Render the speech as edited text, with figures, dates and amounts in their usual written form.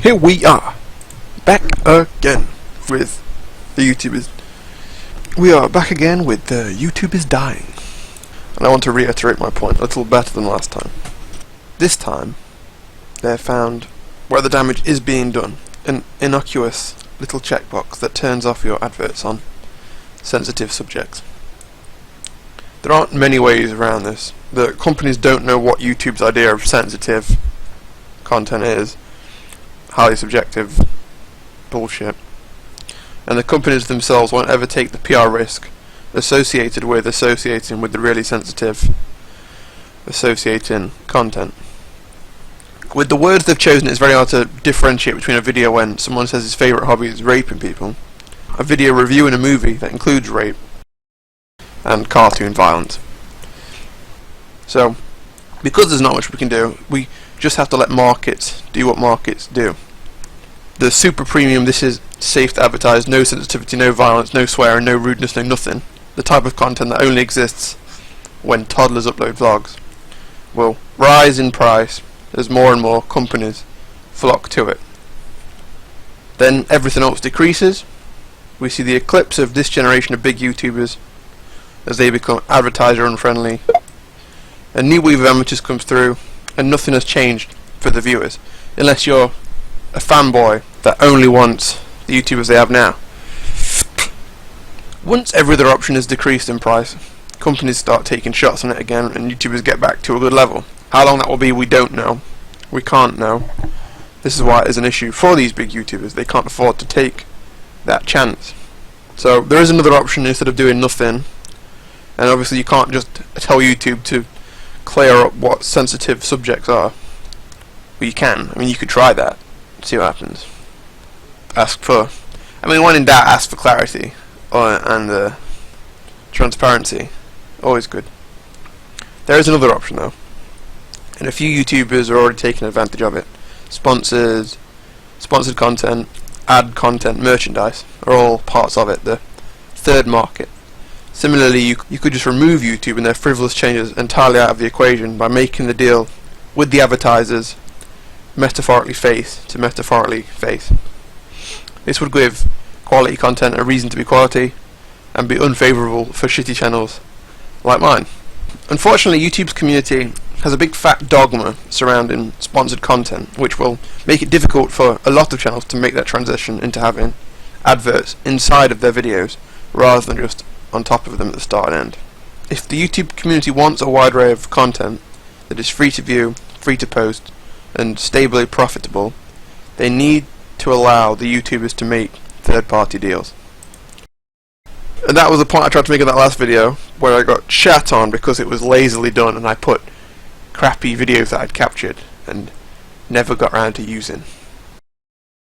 Here we are, back again with the YouTubers. We are back again with the YouTubers dying. And I want to reiterate my point a little better than last time. This time, they have found where the damage is being done. An innocuous little checkbox that turns off your adverts on sensitive subjects. There aren't many ways around this. The companies don't know what YouTube's idea of sensitive content is. Highly subjective bullshit. And the companies themselves won't ever take the PR risk associated with associating with the really sensitive associating content. With the words they've chosen, it's very hard to differentiate between a video when someone says his favourite hobby is raping people, a video reviewing a movie that includes rape, and cartoon violence. So, because there's not much we can do, we just have to let markets do what markets do. The super premium, this is safe to advertise, no sensitivity, no violence, no swearing, no rudeness, no nothing. The type of content that only exists when toddlers upload vlogs will rise in price as more and more companies flock to it. Then everything else decreases. We see the eclipse of this generation of big YouTubers as they become advertiser unfriendly. A new wave of amateurs comes through and nothing has changed for the viewers unless you're a fanboy that only wants the YouTubers they have now. Once every other option is decreased in price, companies start taking shots on it again and YouTubers get back to a good level. How long that will be, we don't know. We can't know. This is why it is an issue for these big YouTubers. They can't afford to take that chance. So there is another option instead of doing nothing. And obviously you can't just tell YouTube to clear up what sensitive subjects are. But you can. I mean, you could try that. See what happens. When in doubt, ask for clarity and transparency. Always good. There is another option though, and a few YouTubers are already taking advantage of it. Sponsors, sponsored content, ad content, merchandise are all parts of it. The third market. Similarly, you could just remove YouTube and their frivolous changes entirely out of the equation by making the deal with the advertisers metaphorically face to metaphorically face. This would give quality content a reason to be quality and be unfavourable for shitty channels like mine. Unfortunately, YouTube's community has a big fat dogma surrounding sponsored content, which will make it difficult for a lot of channels to make that transition into having adverts inside of their videos rather than just on top of them at the start and end. If the YouTube community wants a wide array of content that is free to view, free to post, and stably profitable, they need to allow the YouTubers to make third-party deals. And that was the point I tried to make in that last video, where I got shat on because it was lazily done and I put crappy videos that I'd captured and never got around to using.